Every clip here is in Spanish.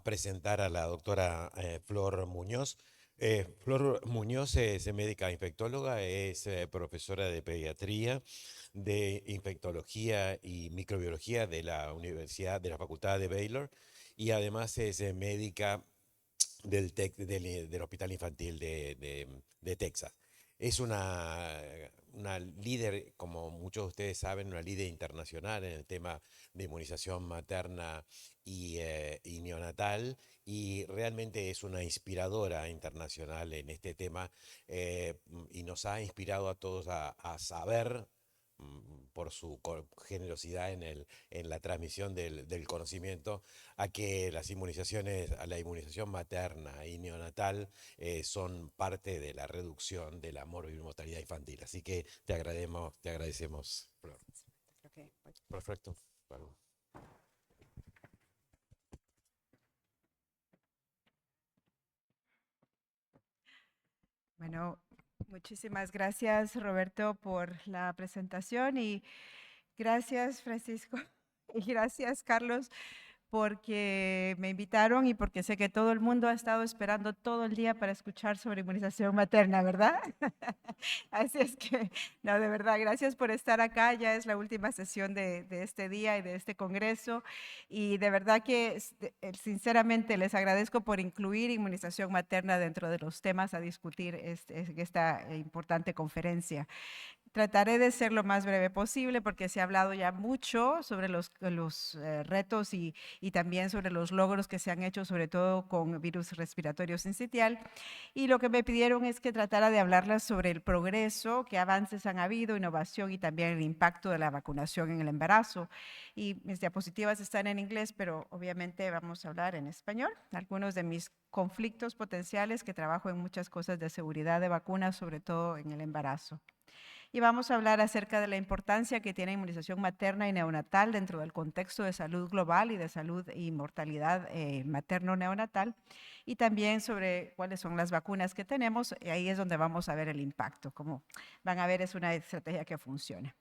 presentar a la doctora Flor Muñoz. Flor Muñoz es médica infectóloga, es profesora de pediatría, de infectología y microbiología de la Universidad, de la Facultad de Baylor, y además es médica del Hospital Infantil de Texas. Es una líder, como muchos de ustedes saben, una líder internacional en el tema de inmunización materna y neonatal, y realmente es una inspiradora internacional en este tema, y nos ha inspirado a todos a saber, por su generosidad en la transmisión del conocimiento, a que las inmunizaciones, a la inmunización materna y neonatal son parte de la reducción de la mortalidad infantil. Así que te agradecemos, Flor. Okay. Perfecto. Claro. Bueno, muchísimas gracias, Roberto, por la presentación y gracias, Francisco, y gracias, Carlos, porque me invitaron y porque sé que todo el mundo ha estado esperando todo el día para escuchar sobre inmunización materna, ¿verdad? Así es que, no, de verdad, gracias por estar acá. Ya es la última sesión de este día y de este congreso. Y de verdad que, sinceramente, les agradezco por incluir inmunización materna dentro de los temas a discutir en esta importante conferencia. Trataré de ser lo más breve posible porque se ha hablado ya mucho sobre los retos y también sobre los logros que se han hecho, sobre todo con virus respiratorio sincitial. Y lo que me pidieron es que tratara de hablarles sobre el progreso, qué avances han habido, innovación y también el impacto de la vacunación en el embarazo. Y mis diapositivas están en inglés, pero obviamente vamos a hablar en español. Algunos de mis conflictos potenciales, que trabajo en muchas cosas de seguridad de vacunas, sobre todo en el embarazo. Y vamos a hablar acerca de la importancia que tiene inmunización materna y neonatal dentro del contexto de salud global y de salud y mortalidad materno-neonatal, y también sobre cuáles son las vacunas que tenemos, y ahí es donde vamos a ver el impacto. Como van a ver, es una estrategia que funciona.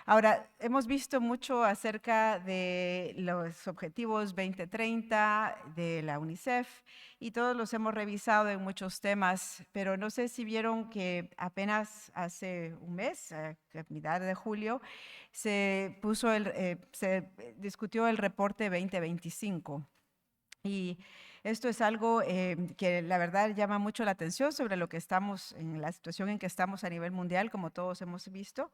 Ahora, hemos visto mucho acerca de los objetivos 2030 de la UNICEF y todos los hemos revisado en muchos temas, pero no sé si vieron que apenas hace un mes, a mitad de julio, se discutió el reporte 2025. Y esto es algo que la verdad llama mucho la atención sobre lo que estamos, en la situación en que estamos a nivel mundial, como todos hemos visto,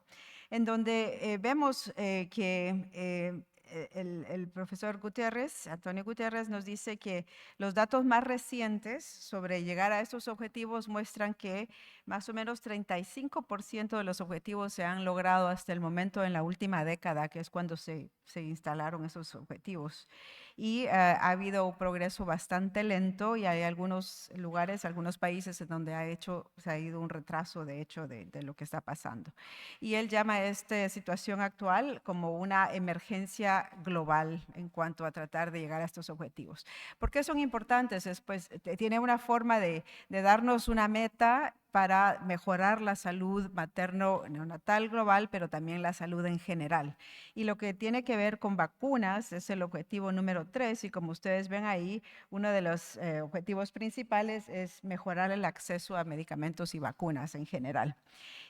en donde vemos que el profesor Gutiérrez, Antonio Gutiérrez, nos dice que los datos más recientes sobre llegar a estos objetivos muestran que más o menos 35% de los objetivos se han logrado hasta el momento en la última década, que es cuando se instalaron esos objetivos. Y ha habido un progreso bastante lento y hay algunos lugares, algunos países en donde se ha ido un retraso, de hecho, de lo que está pasando. Y él llama a esta situación actual como una emergencia global en cuanto a tratar de llegar a estos objetivos. ¿Por qué son importantes? Pues tiene una forma de darnos una meta para mejorar la salud materno-neonatal global, pero también la salud en general. Y lo que tiene que ver con vacunas es el objetivo número 3, y como ustedes ven ahí, uno de los objetivos principales es mejorar el acceso a medicamentos y vacunas en general.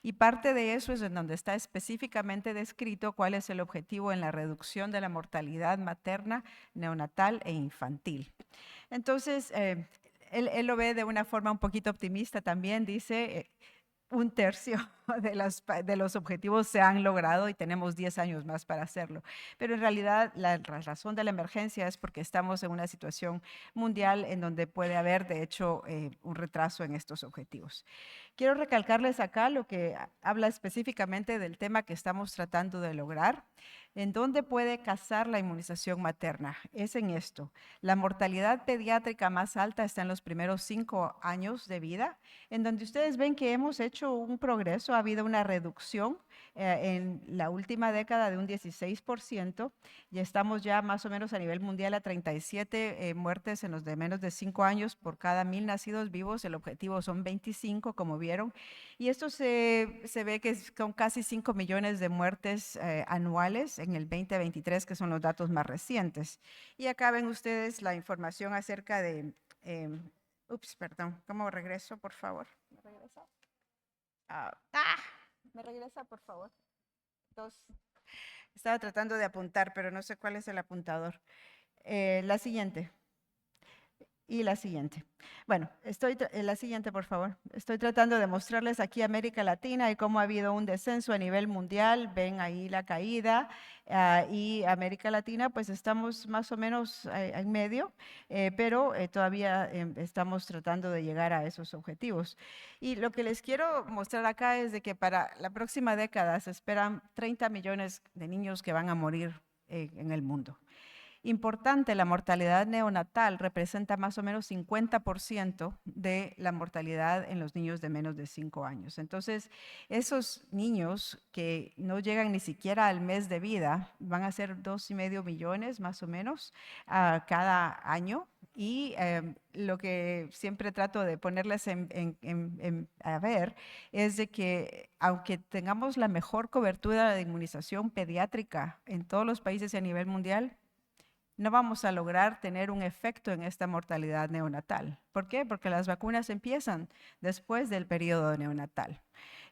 Y parte de eso es en donde está específicamente descrito cuál es el objetivo en la reducción de la mortalidad materna, neonatal e infantil. Entonces, él lo ve de una forma un poquito optimista también, dice, un tercio de los objetivos se han logrado y tenemos 10 años más para hacerlo. Pero en realidad la razón de la emergencia es porque estamos en una situación mundial en donde puede haber, de hecho, un retraso en estos objetivos. Quiero recalcarles acá lo que habla específicamente del tema que estamos tratando de lograr. ¿En dónde puede casar la inmunización materna? Es en esto. La mortalidad pediátrica más alta está en los primeros 5 años de vida, en donde ustedes ven que hemos hecho un progreso, ha habido una reducción en la última década de un 16%, y estamos ya más o menos a nivel mundial a 37 muertes en los de menos de 5 años por cada 1000 nacidos vivos. El objetivo son 25, como vieron, y esto se ve que son casi 5 millones de muertes anuales en el 2023, que son los datos más recientes. Y acá ven ustedes la información acerca de... perdón, ¿cómo regreso, por favor? ¿Me regresa? ¿Me regresa, por favor? Estaba tratando de apuntar, pero no sé cuál es el apuntador. La siguiente. Y la siguiente. Bueno, la siguiente, por favor. Estoy tratando de mostrarles aquí América Latina y cómo ha habido un descenso a nivel mundial. Ven ahí la caída. Y América Latina, pues estamos más o menos en medio, pero todavía estamos tratando de llegar a esos objetivos. Y lo que les quiero mostrar acá es de que para la próxima década se esperan 30 millones de niños que van a morir en el mundo. Importante, la mortalidad neonatal representa más o menos 50% de la mortalidad en los niños de menos de 5 años. Entonces, esos niños que no llegan ni siquiera al mes de vida van a ser 2,5 millones más o menos cada año. Y lo que siempre trato de ponerles a ver es de que aunque tengamos la mejor cobertura de inmunización pediátrica en todos los países y a nivel mundial, no vamos a lograr tener un efecto en esta mortalidad neonatal. ¿Por qué? Porque las vacunas empiezan después del periodo neonatal.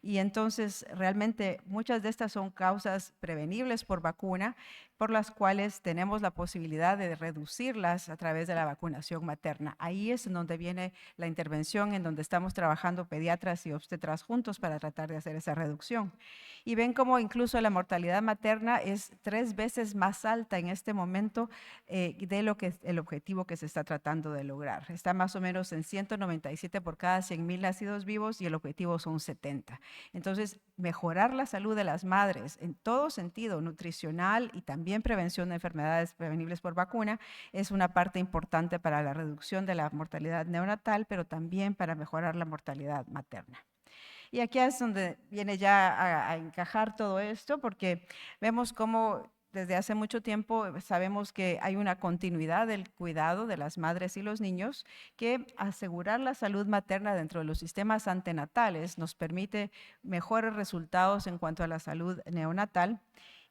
Y entonces realmente muchas de estas son causas prevenibles por vacuna, por las cuales tenemos la posibilidad de reducirlas a través de la vacunación materna. Ahí es en donde viene la intervención, en donde estamos trabajando pediatras y obstetras juntos para tratar de hacer esa reducción. Y ven cómo incluso la mortalidad materna es 3 veces más alta en este momento de lo que es el objetivo que se está tratando de lograr. Está más o menos en 197 por cada 100,000 nacidos vivos y el objetivo son 70. Entonces, mejorar la salud de las madres en todo sentido, nutricional y también prevención de enfermedades prevenibles por vacuna, es una parte importante para la reducción de la mortalidad neonatal, pero también para mejorar la mortalidad materna. Y aquí es donde viene ya a encajar todo esto, porque vemos cómo desde hace mucho tiempo sabemos que hay una continuidad del cuidado de las madres y los niños, que asegurar la salud materna dentro de los sistemas antenatales nos permite mejores resultados en cuanto a la salud neonatal.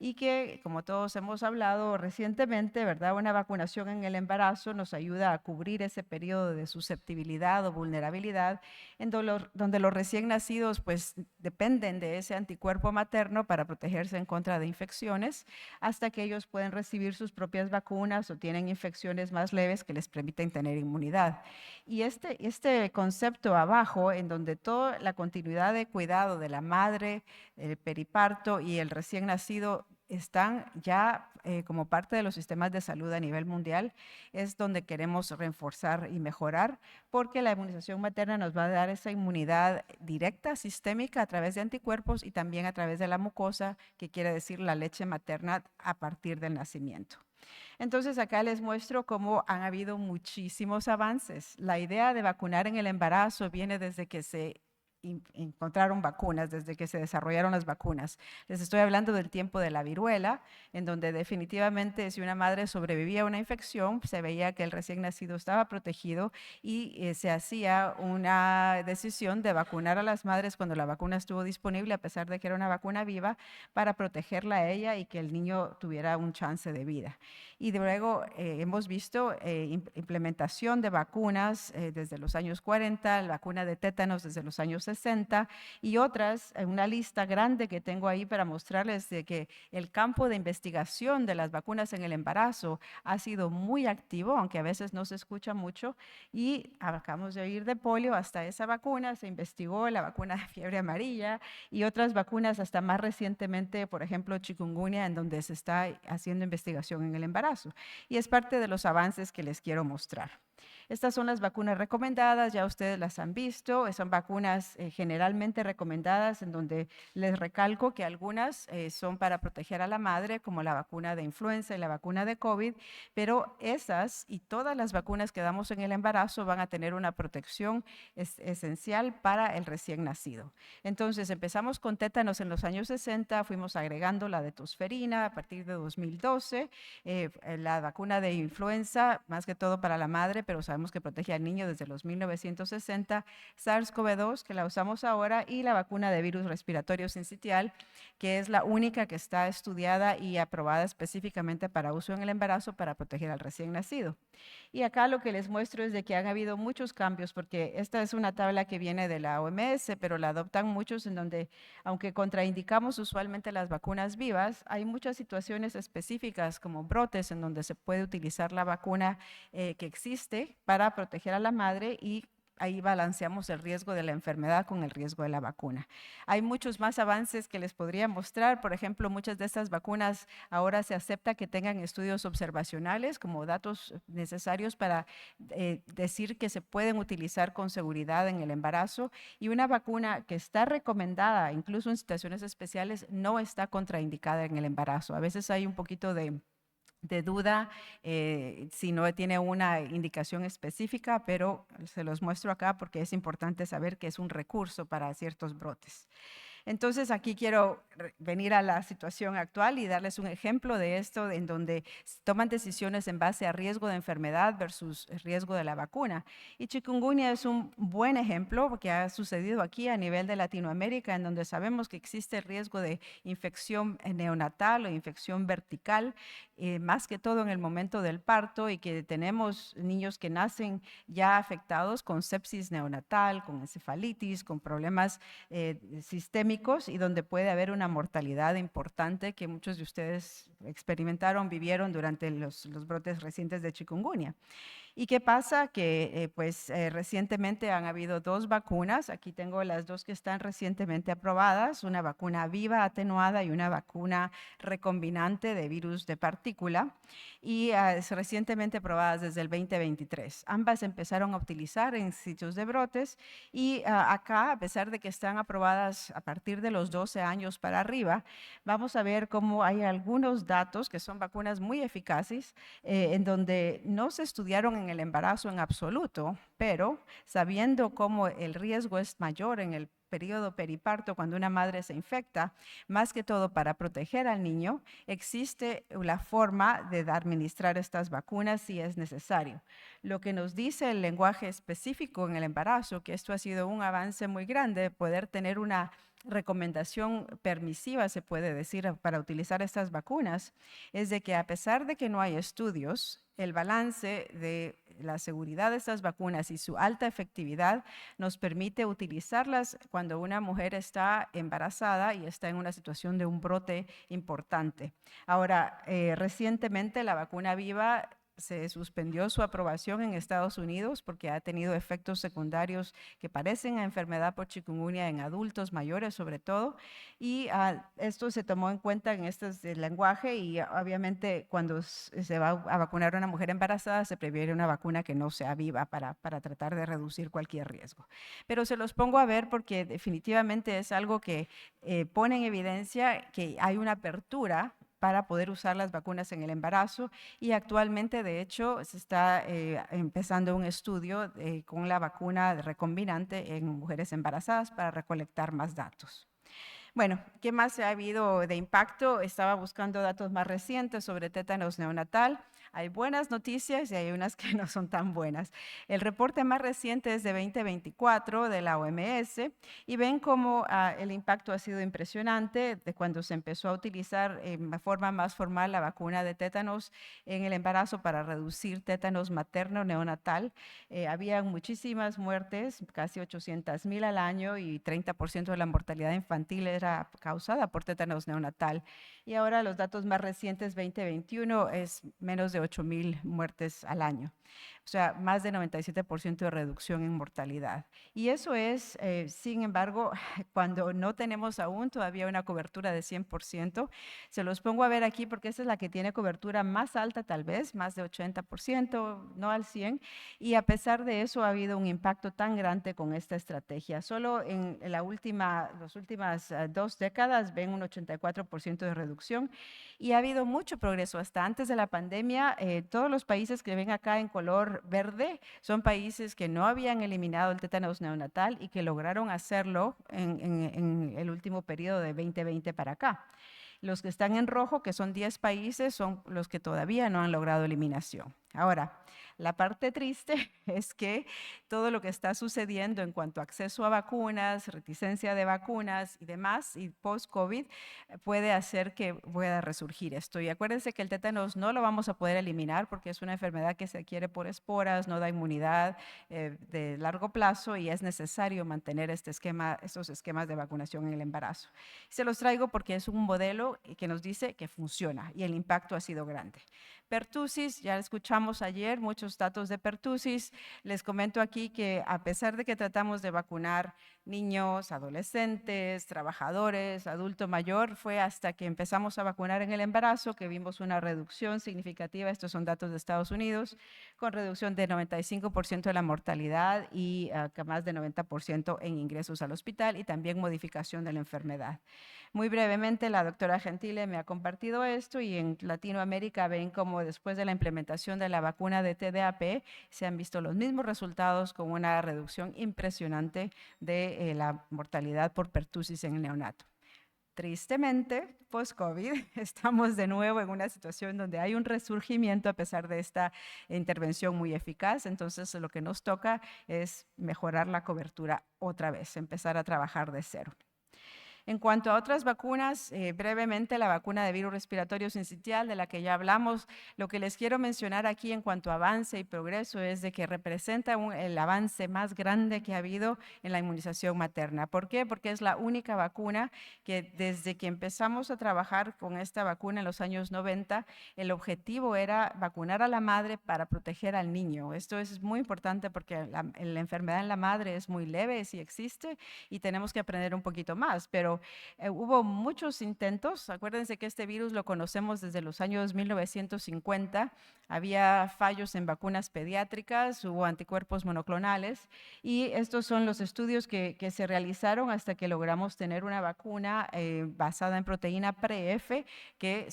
Y que, como todos hemos hablado recientemente, ¿verdad? Una vacunación en el embarazo nos ayuda a cubrir ese periodo de susceptibilidad o vulnerabilidad donde los recién nacidos pues dependen de ese anticuerpo materno para protegerse en contra de infecciones, hasta que ellos pueden recibir sus propias vacunas o tienen infecciones más leves que les permiten tener inmunidad. Y este concepto abajo, en donde toda la continuidad de cuidado de la madre, el periparto y el recién nacido están ya como parte de los sistemas de salud a nivel mundial, es donde queremos reforzar y mejorar, porque la inmunización materna nos va a dar esa inmunidad directa, sistémica, a través de anticuerpos y también a través de la mucosa, que quiere decir la leche materna a partir del nacimiento. Entonces acá les muestro cómo han habido muchísimos avances. La idea de vacunar en el embarazo viene desde que se encontraron vacunas, desde que se desarrollaron las vacunas. Les estoy hablando del tiempo de la viruela, en donde definitivamente si una madre sobrevivía a una infección, se veía que el recién nacido estaba protegido y se hacía una decisión de vacunar a las madres cuando la vacuna estuvo disponible, a pesar de que era una vacuna viva, para protegerla a ella y que el niño tuviera un chance de vida. Y luego hemos visto implementación de vacunas desde los años 40, la vacuna de tétanos desde los años 60 y otras, una lista grande que tengo ahí para mostrarles de que el campo de investigación de las vacunas en el embarazo ha sido muy activo, aunque a veces no se escucha mucho, y acabamos de oír de polio hasta esa vacuna, se investigó la vacuna de fiebre amarilla y otras vacunas hasta más recientemente, por ejemplo, chikungunya, en donde se está haciendo investigación en el embarazo. Y es parte de los avances que les quiero mostrar. Estas son las vacunas recomendadas, ya ustedes las han visto, son vacunas generalmente recomendadas, en donde les recalco que algunas son para proteger a la madre, como la vacuna de influenza y la vacuna de COVID, pero esas y todas las vacunas que damos en el embarazo van a tener una protección esencial para el recién nacido. Entonces empezamos con tétanos en los años 60, fuimos agregando la de tosferina a partir de 2012, la vacuna de influenza, más que todo para la madre, pero sabemos que protege al niño desde los 1960, SARS-CoV-2, que la usamos ahora, y la vacuna de virus respiratorio sincitial, que es la única que está estudiada y aprobada específicamente para uso en el embarazo para proteger al recién nacido. Y acá lo que les muestro es de que han habido muchos cambios, porque esta es una tabla que viene de la OMS, pero la adoptan muchos, en donde, aunque contraindicamos usualmente las vacunas vivas, hay muchas situaciones específicas como brotes en donde se puede utilizar la vacuna que existe para proteger a la madre, y ahí balanceamos el riesgo de la enfermedad con el riesgo de la vacuna. Hay muchos más avances que les podría mostrar. Por ejemplo, muchas de estas vacunas ahora se acepta que tengan estudios observacionales como datos necesarios para decir que se pueden utilizar con seguridad en el embarazo, y una vacuna que está recomendada, incluso en situaciones especiales, no está contraindicada en el embarazo. A veces hay un poquito de duda si no tiene una indicación específica, pero se los muestro acá porque es importante saber que es un recurso para ciertos brotes. Entonces aquí quiero venir a la situación actual y darles un ejemplo de esto, en donde toman decisiones en base a riesgo de enfermedad versus riesgo de la vacuna. Y chikungunya es un buen ejemplo que ha sucedido aquí a nivel de Latinoamérica, en donde sabemos que existe el riesgo de infección neonatal o infección vertical, más que todo en el momento del parto, y que tenemos niños que nacen ya afectados con sepsis neonatal, con encefalitis, con problemas sistémicos, y donde puede haber una mortalidad importante que muchos de ustedes experimentaron, vivieron durante los brotes recientes de chikungunya. ¿Y qué pasa? Que recientemente han habido dos vacunas. Aquí tengo las dos que están recientemente aprobadas, una vacuna viva atenuada y una vacuna recombinante de virus de partícula, y recientemente aprobadas desde el 2023. Ambas empezaron a utilizar en sitios de brotes, y acá, a pesar de que están aprobadas a partir de los 12 años para arriba, vamos a ver cómo hay algunos datos que son vacunas muy eficaces, en donde no se estudiaron en el embarazo en absoluto, pero sabiendo cómo el riesgo es mayor en el periodo periparto cuando una madre se infecta, más que todo para proteger al niño, existe la forma de administrar estas vacunas si es necesario. Lo que nos dice el lenguaje específico en el embarazo, que esto ha sido un avance muy grande, poder tener una recomendación permisiva, se puede decir, para utilizar estas vacunas, es de que a pesar de que no hay estudios, el balance de la seguridad de estas vacunas y su alta efectividad nos permite utilizarlas cuando una mujer está embarazada y está en una situación de un brote importante. Ahora, recientemente la vacuna viva se suspendió su aprobación en Estados Unidos porque ha tenido efectos secundarios que parecen a enfermedad por chikungunya en adultos mayores sobre todo, y esto se tomó en cuenta en este lenguaje, y obviamente cuando se va a vacunar a una mujer embarazada se prefiere una vacuna que no sea viva para tratar de reducir cualquier riesgo. Pero se los pongo a ver porque definitivamente es algo que pone en evidencia que hay una apertura para poder usar las vacunas en el embarazo, y actualmente, de hecho, se está empezando un estudio con la vacuna recombinante en mujeres embarazadas para recolectar más datos. Bueno, ¿qué más ha habido de impacto? Estaba buscando datos más recientes sobre tétanos neonatal. Hay buenas noticias y hay unas que no son tan buenas. El reporte más reciente es de 2024 de la OMS, y ven cómo el impacto ha sido impresionante de cuando se empezó a utilizar de forma más formal la vacuna de tétanos en el embarazo para reducir tétanos materno neonatal. Había muchísimas muertes, casi 800,000 al año, y 30% de la mortalidad infantil era causada por tétanos neonatal. Y ahora los datos más recientes, 2021, es menos de 8,000 muertes al año. O sea, más de 97% de reducción en mortalidad. Y eso es, sin embargo, cuando no tenemos aún todavía una cobertura de 100%. Se los pongo a ver aquí porque esa es la que tiene cobertura más alta tal vez, más de 80%, no al 100%. Y a pesar de eso ha habido un impacto tan grande con esta estrategia. Solo en las últimas 2 décadas ven un 84% de reducción y ha habido mucho progreso. Hasta antes de la pandemia, todos los países que ven acá en color verde son países que no habían eliminado el tétanos neonatal y que lograron hacerlo en el último periodo de 2020 para acá. Los que están en rojo, que son 10 países, son los que todavía no han logrado eliminación. Ahora, la parte triste es que todo lo que está sucediendo en cuanto a acceso a vacunas, reticencia de vacunas y demás, y post-COVID, puede hacer que pueda resurgir esto. Y acuérdense que el tétanos no lo vamos a poder eliminar porque es una enfermedad que se adquiere por esporas, no da inmunidad de largo plazo y es necesario mantener estos esquemas de vacunación en el embarazo. Se los traigo porque es un modelo que nos dice que funciona y el impacto ha sido grande. Pertussis, ya escuchamos ayer muchos datos de pertussis. Les comento aquí que a pesar de que tratamos de vacunar niños, adolescentes, trabajadores, adulto mayor, fue hasta que empezamos a vacunar en el embarazo que vimos una reducción significativa, estos son datos de Estados Unidos, con reducción de 95% de la mortalidad y más de 90% en ingresos al hospital y también modificación de la enfermedad. Muy brevemente, la doctora Gentile me ha compartido esto y en Latinoamérica ven como después de la implementación de la vacuna de TDAP se han visto los mismos resultados con una reducción impresionante de la mortalidad por pertussis en el neonato. Tristemente, post-COVID, estamos de nuevo en una situación donde hay un resurgimiento a pesar de esta intervención muy eficaz. Entonces, lo que nos toca es mejorar la cobertura otra vez, empezar a trabajar de cero. En cuanto a otras vacunas, brevemente la vacuna de virus respiratorio sincitial de la que ya hablamos, lo que les quiero mencionar aquí en cuanto a avance y progreso es de que representa el avance más grande que ha habido en la inmunización materna. ¿Por qué? Porque es la única vacuna que desde que empezamos a trabajar con esta vacuna en los años 90, el objetivo era vacunar a la madre para proteger al niño. Esto es muy importante porque la enfermedad en la madre es muy leve si existe y tenemos que aprender un poquito más, pero hubo muchos intentos. Acuérdense que este virus lo conocemos desde los años 1950. Había fallos en vacunas pediátricas, hubo anticuerpos monoclonales y estos son los estudios que se realizaron hasta que logramos tener una vacuna basada en proteína pre-F que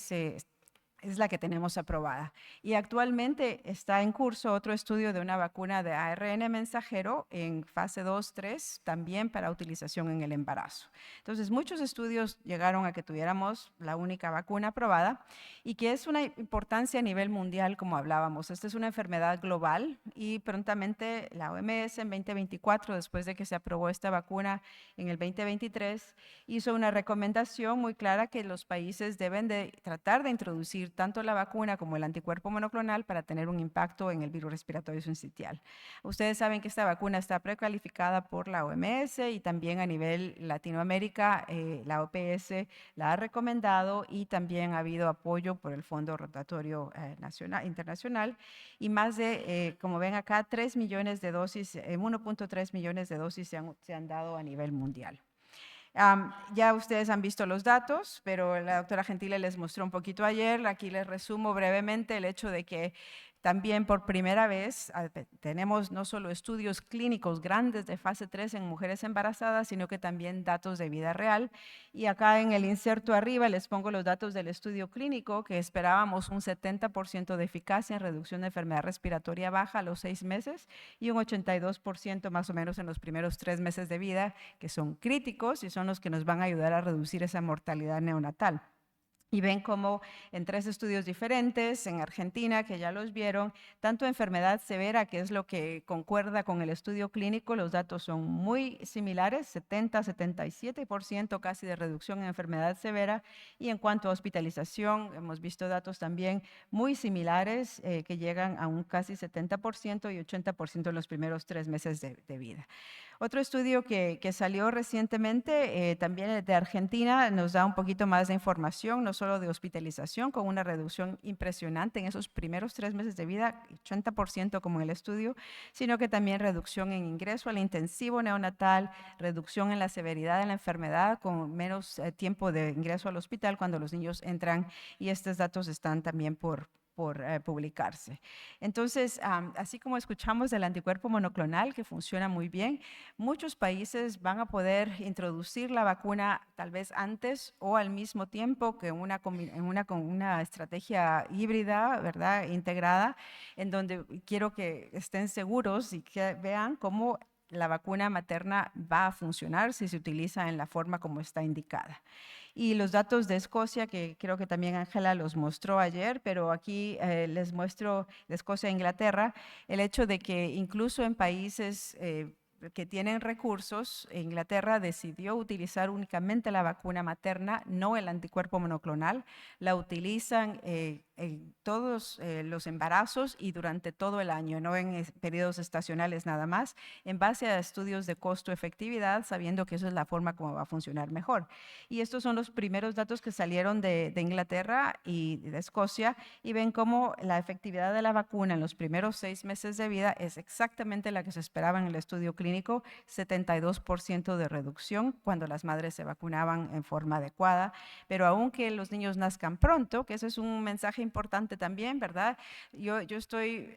es la que tenemos aprobada. Y actualmente está en curso otro estudio de una vacuna de ARN mensajero en fase 2-3, también para utilización en el embarazo. Entonces, muchos estudios llegaron a que tuviéramos la única vacuna aprobada y que es una importancia a nivel mundial, como hablábamos. Esta es una enfermedad global y prontamente la OMS en 2024, después de que se aprobó esta vacuna en el 2023, hizo una recomendación muy clara que los países deben de tratar de introducir tanto la vacuna como el anticuerpo monoclonal para tener un impacto en el virus respiratorio sincitial. Ustedes saben que esta vacuna está precalificada por la OMS y también a nivel Latinoamérica la OPS la ha recomendado y también ha habido apoyo por el Fondo Rotatorio Internacional y más de, como ven acá, 3 millones de dosis, 1.3 millones de dosis se han dado a nivel mundial. Ya ustedes han visto los datos, pero la doctora Gentile les mostró un poquito ayer. Aquí les resumo brevemente el hecho de que también por primera vez tenemos no solo estudios clínicos grandes de fase 3 en mujeres embarazadas, sino que también datos de vida real. Y acá en el inserto arriba les pongo los datos del estudio clínico, que esperábamos un 70% de eficacia en reducción de enfermedad respiratoria baja a los 6 meses y un 82% más o menos en los primeros 3 meses de vida, que son críticos y son los que nos van a ayudar a reducir esa mortalidad neonatal. Y ven cómo en 3 estudios diferentes, en Argentina, que ya los vieron, tanto enfermedad severa, que es lo que concuerda con el estudio clínico, los datos son muy similares, 70-77% casi de reducción en enfermedad severa, y en cuanto a hospitalización, hemos visto datos también muy similares, que llegan a un casi 70% y 80% en los primeros 3 meses de vida. Otro estudio que salió recientemente, también de Argentina, nos da un poquito más de información, no solo de hospitalización, con una reducción impresionante en esos primeros 3 meses de vida, 80% como en el estudio, sino que también reducción en ingreso al intensivo neonatal, reducción en la severidad de la enfermedad, con menos tiempo de ingreso al hospital cuando los niños entran, y estos datos están también por publicarse. Entonces, así como escuchamos del anticuerpo monoclonal, que funciona muy bien, muchos países van a poder introducir la vacuna tal vez antes o al mismo tiempo que con una estrategia híbrida, ¿verdad?, integrada, en donde quiero que estén seguros y que vean cómo la vacuna materna va a funcionar si se utiliza en la forma como está indicada. Y los datos de Escocia, que creo que también Ángela los mostró ayer, pero aquí les muestro de Escocia e Inglaterra, el hecho de que incluso en países que tienen recursos, Inglaterra decidió utilizar únicamente la vacuna materna, no el anticuerpo monoclonal. La utilizan en todos los embarazos y durante todo el año, no en periodos estacionales nada más, en base a estudios de costo-efectividad, sabiendo que esa es la forma como va a funcionar mejor. Y estos son los primeros datos que salieron de Inglaterra y de Escocia, y ven cómo la efectividad de la vacuna en los primeros 6 meses de vida es exactamente la que se esperaba en el estudio clínico, 72% de reducción cuando las madres se vacunaban en forma adecuada, pero aunque los niños nazcan pronto, que ese es un mensaje importante también, ¿verdad? Yo estoy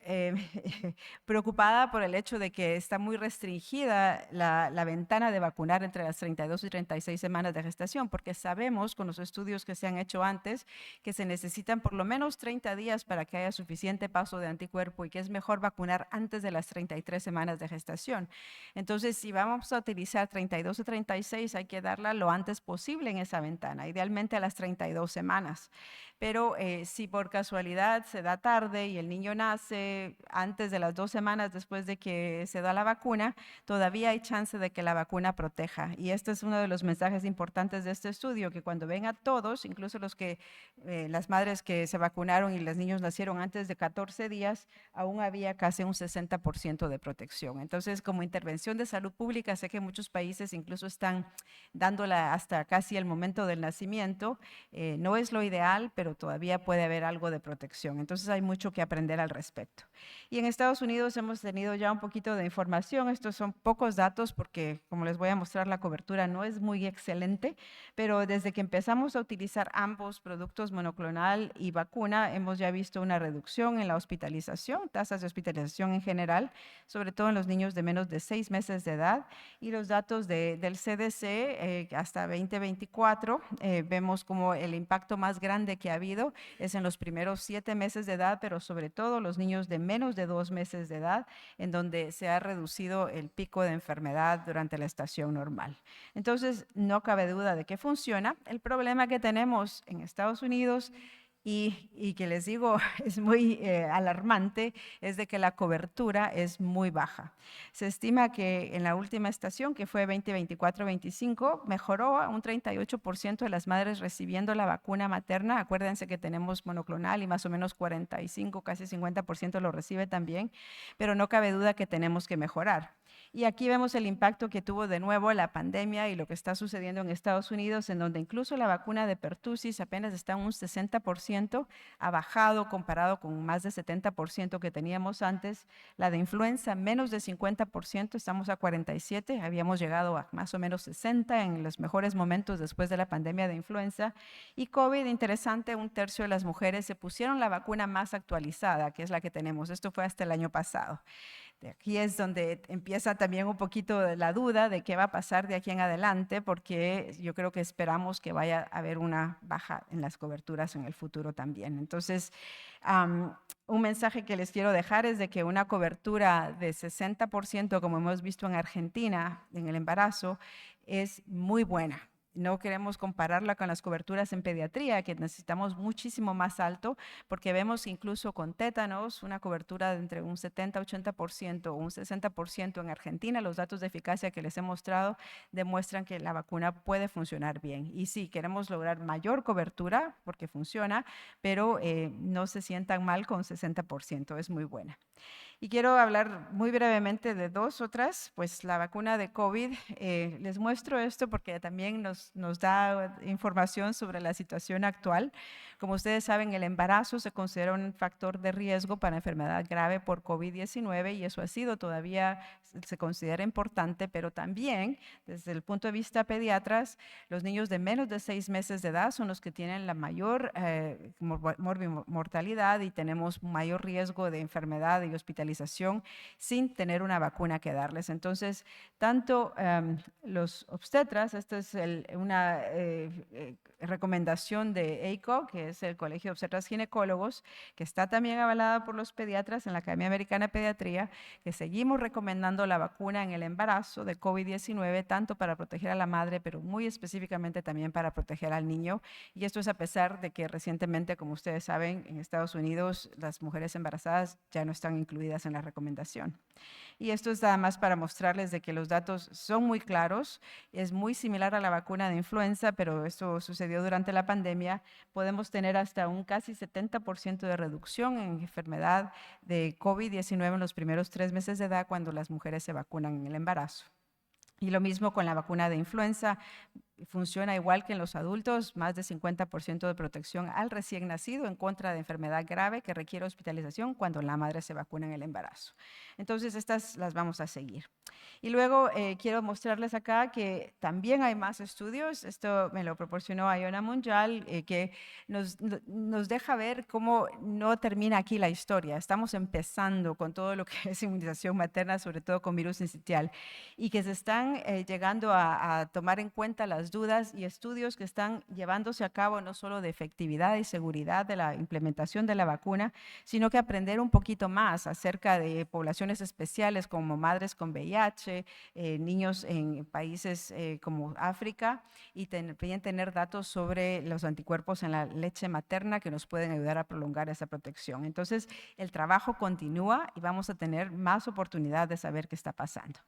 preocupada por el hecho de que está muy restringida la ventana de vacunar entre las 32 y 36 semanas de gestación, porque sabemos con los estudios que se han hecho antes que se necesitan por lo menos 30 días para que haya suficiente paso de anticuerpo y que es mejor vacunar antes de las 33 semanas de gestación. Entonces, si vamos a utilizar 32 o 36, hay que darla lo antes posible en esa ventana, idealmente a las 32 semanas. Pero si por casualidad se da tarde y el niño nace antes de las 2 semanas después de que se da la vacuna, todavía hay chance de que la vacuna proteja. Y este es uno de los mensajes importantes de este estudio, que cuando ven a todos, incluso las madres que se vacunaron y los niños nacieron antes de 14 días, aún había casi un 60% de protección. Entonces, como intervención de salud pública, sé que muchos países incluso están dándola hasta casi el momento del nacimiento. No es lo ideal, pero todavía puede haber algo de protección. Entonces, hay mucho que aprender al respecto. Y en Estados Unidos hemos tenido ya un poquito de información. Estos son pocos datos porque, como les voy a mostrar, la cobertura no es muy excelente, pero desde que empezamos a utilizar ambos productos, monoclonal y vacuna, hemos ya visto una reducción en la hospitalización, tasas de hospitalización en general, sobre todo en los niños de menos de 6 meses de edad. Y los datos del CDC hasta 2024, vemos como el impacto más grande que ha habido es en los primeros 7 meses de edad, pero sobre todo los niños de menos de 2 meses de edad, en donde se ha reducido el pico de enfermedad durante la estación normal. Entonces, no cabe duda de que funciona. El problema que tenemos en Estados Unidos y que les digo es muy alarmante, es de que la cobertura es muy baja. Se estima que en la última estación, que fue 2024-25, mejoró a un 38% de las madres recibiendo la vacuna materna. Acuérdense que tenemos monoclonal y más o menos 45, casi 50% lo recibe también, pero no cabe duda que tenemos que mejorar. Y aquí vemos el impacto que tuvo de nuevo la pandemia y lo que está sucediendo en Estados Unidos, en donde incluso la vacuna de pertussis apenas está en un 60%, ha bajado comparado con más de 70% que teníamos antes. La de influenza, menos de 50%, estamos a 47%, habíamos llegado a más o menos 60% en los mejores momentos después de la pandemia de influenza. Y COVID, interesante, un tercio de las mujeres se pusieron la vacuna más actualizada, que es la que tenemos. Esto fue hasta el año pasado. De aquí es donde empieza también un poquito de la duda de qué va a pasar de aquí en adelante, porque yo creo que esperamos que vaya a haber una baja en las coberturas en el futuro también. Entonces, un mensaje que les quiero dejar es de que una cobertura de 60%, como hemos visto en Argentina, en el embarazo, es muy buena. No queremos compararla con las coberturas en pediatría, que necesitamos muchísimo más alto, porque vemos incluso con tétanos una cobertura de entre un 70-80% o un 60% en Argentina. Los datos de eficacia que les he mostrado demuestran que la vacuna puede funcionar bien. Y sí, queremos lograr mayor cobertura porque funciona, pero no se sientan mal con 60%, es muy buena. Y quiero hablar muy brevemente de dos otras, pues la vacuna de COVID. Les muestro esto porque también nos da información sobre la situación actual. Como ustedes saben, el embarazo se considera un factor de riesgo para enfermedad grave por COVID-19 y eso ha sido todavía, se considera importante, pero también desde el punto de vista pediatras, los niños de menos de 6 meses de edad son los que tienen la mayor mortalidad y tenemos mayor riesgo de enfermedad y hospitalización sin tener una vacuna que darles. Entonces, tanto los obstetras, esta es una recomendación de ACO, que es el Colegio de Obstetras Ginecólogos, que está también avalada por los pediatras en la Academia Americana de Pediatría, que seguimos recomendando la vacuna en el embarazo de COVID-19, tanto para proteger a la madre, pero muy específicamente también para proteger al niño. Y esto es a pesar de que recientemente, como ustedes saben, en Estados Unidos las mujeres embarazadas ya no están incluidas en la recomendación. Y esto es nada más para mostrarles de que los datos son muy claros, es muy similar a la vacuna de influenza, pero esto sucedió durante la pandemia. Podemos tener hasta un casi 70% de reducción en enfermedad de COVID-19 en los primeros 3 meses de edad cuando las mujeres se vacunan en el embarazo. Y lo mismo con la vacuna de influenza, funciona igual que en los adultos, más de 50% de protección al recién nacido en contra de enfermedad grave que requiere hospitalización cuando la madre se vacuna en el embarazo. Entonces, estas las vamos a seguir. Y luego quiero mostrarles acá que también hay más estudios. Esto me lo proporcionó Iona Mundial, que nos deja ver cómo no termina aquí la historia. Estamos empezando con todo lo que es inmunización materna, sobre todo con virus sincitial, y que se están llegando a tomar en cuenta las dudas y estudios que están llevándose a cabo no solo de efectividad y seguridad de la implementación de la vacuna, sino que aprender un poquito más acerca de poblaciones especiales como madres con VIH, niños en países como África y también tener datos sobre los anticuerpos en la leche materna que nos pueden ayudar a prolongar esa protección. Entonces, el trabajo continúa y vamos a tener más oportunidad de saber qué está pasando.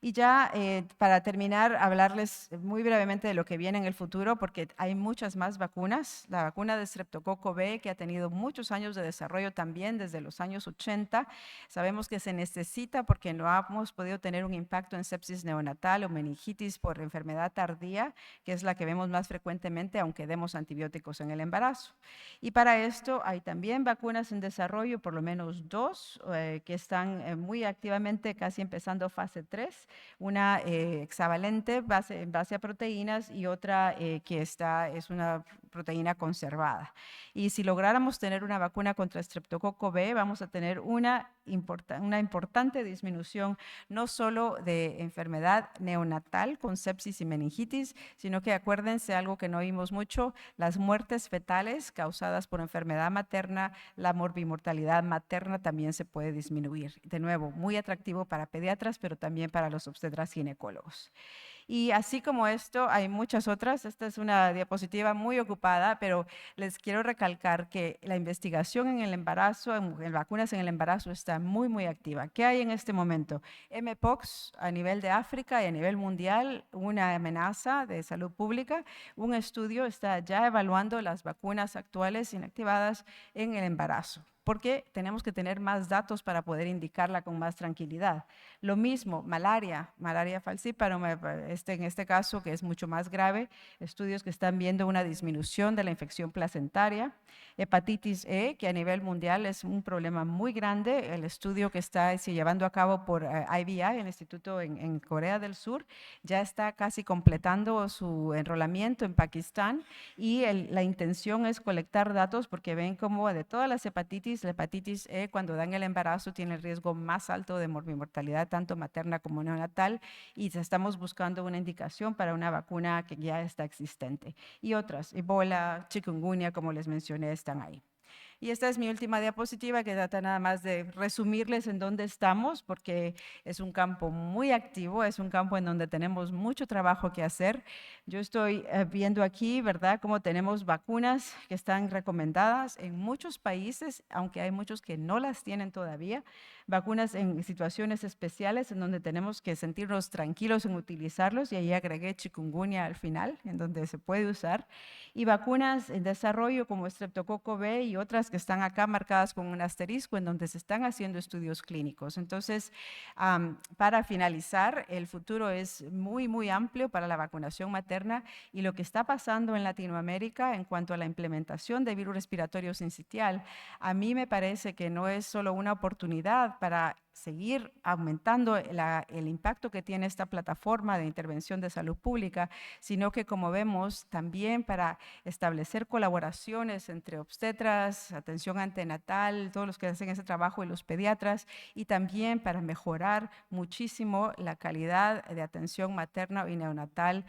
Y ya para terminar, hablarles muy brevemente de lo que viene en el futuro, porque hay muchas más vacunas. La vacuna de Streptococo B, que ha tenido muchos años de desarrollo también desde los años 80. Sabemos que se necesita porque no hemos podido tener un impacto en sepsis neonatal o meningitis por enfermedad tardía, que es la que vemos más frecuentemente, aunque demos antibióticos en el embarazo. Y para esto hay también vacunas en desarrollo, por lo menos 2, que están muy activamente casi empezando fase 3. Una hexavalente en base a proteínas y otra que es una proteína conservada. Y si lográramos tener una vacuna contra Streptococo B, vamos a tener una importante disminución no solo de enfermedad neonatal con sepsis y meningitis, sino que acuérdense algo que no vimos mucho, las muertes fetales causadas por enfermedad materna, la morbimortalidad materna también se puede disminuir. De nuevo, muy atractivo para pediatras, pero también para los obstetras ginecólogos. Y así como esto, hay muchas otras. Esta es una diapositiva muy ocupada, pero les quiero recalcar que la investigación en el embarazo, en vacunas en el embarazo, está muy, muy activa. ¿Qué hay en este momento? Mpox a nivel de África y a nivel mundial, una amenaza de salud pública. Un estudio está ya evaluando las vacunas actuales inactivadas en el embarazo, porque tenemos que tener más datos para poder indicarla con más tranquilidad. Lo mismo, malaria falciparum, en este caso que es mucho más grave, estudios que están viendo una disminución de la infección placentaria, hepatitis E, que a nivel mundial es un problema muy grande, el estudio que está llevando a cabo por IVI, el instituto en Corea del Sur, ya está casi completando su enrolamiento en Pakistán y la intención es colectar datos porque ven como de todas las hepatitis, la hepatitis E cuando dan el embarazo tiene el riesgo más alto de morbimortalidad tanto materna como neonatal y estamos buscando una indicación para una vacuna que ya está existente. Y otras, Ebola, chikungunya, como les mencioné, están ahí. Y esta es mi última diapositiva que trata nada más de resumirles en dónde estamos, porque es un campo muy activo, es un campo en donde tenemos mucho trabajo que hacer. Yo estoy viendo aquí, ¿verdad?, cómo tenemos vacunas que están recomendadas en muchos países, aunque hay muchos que no las tienen todavía. Vacunas en situaciones especiales en donde tenemos que sentirnos tranquilos en utilizarlos, y ahí agregué chikungunya al final, en donde se puede usar. Y vacunas en desarrollo como Streptococo B y otras que están acá marcadas con un asterisco en donde se están haciendo estudios clínicos. Entonces, para finalizar, el futuro es muy, muy amplio para la vacunación materna y lo que está pasando en Latinoamérica en cuanto a la implementación de virus respiratorio sincitial, a mí me parece que no es solo una oportunidad para seguir aumentando el impacto que tiene esta plataforma de intervención de salud pública, sino que, como vemos, también para establecer colaboraciones entre obstetras, atención antenatal, todos los que hacen ese trabajo y los pediatras, y también para mejorar muchísimo la calidad de atención materna y neonatal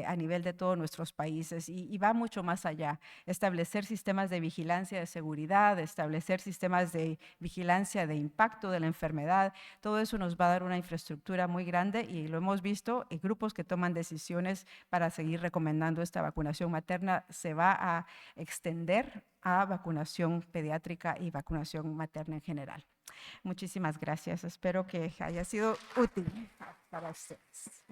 a nivel de todos nuestros países. Y va mucho más allá, establecer sistemas de vigilancia de seguridad, establecer sistemas de vigilancia de impacto de la enfermedad. Todo eso nos va a dar una infraestructura muy grande y lo hemos visto en grupos que toman decisiones para seguir recomendando esta vacunación materna. Se va a extender a vacunación pediátrica y vacunación materna en general. Muchísimas gracias. Espero que haya sido útil para ustedes.